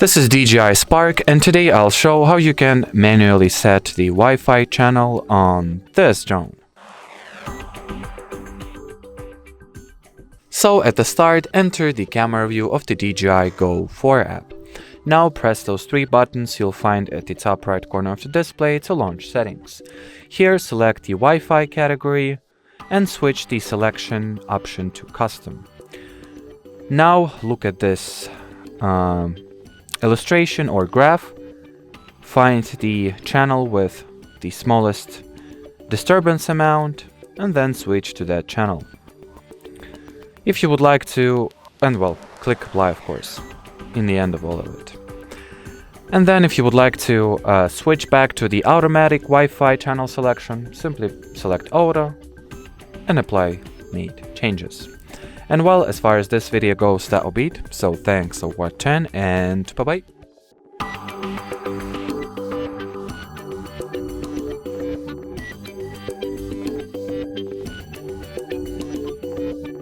This is DJI Spark, and today I'll show how you can manually set the Wi-Fi channel on this drone. So at the start, enter the camera view of the DJI Go 4 app. Now press those three buttons you'll find at the top right corner of the display to launch settings. Here select the Wi-Fi category and switch the selection option to custom. Now look at this illustration or graph. Find the channel with the smallest disturbance amount and then switch to that channel. If you would like to, click apply of course, in the end of all of it. And then if you would like to switch back to the automatic Wi-Fi channel selection, simply select auto and apply made changes. And well, as far as this video goes, that'll be it. So thanks for watching and bye bye.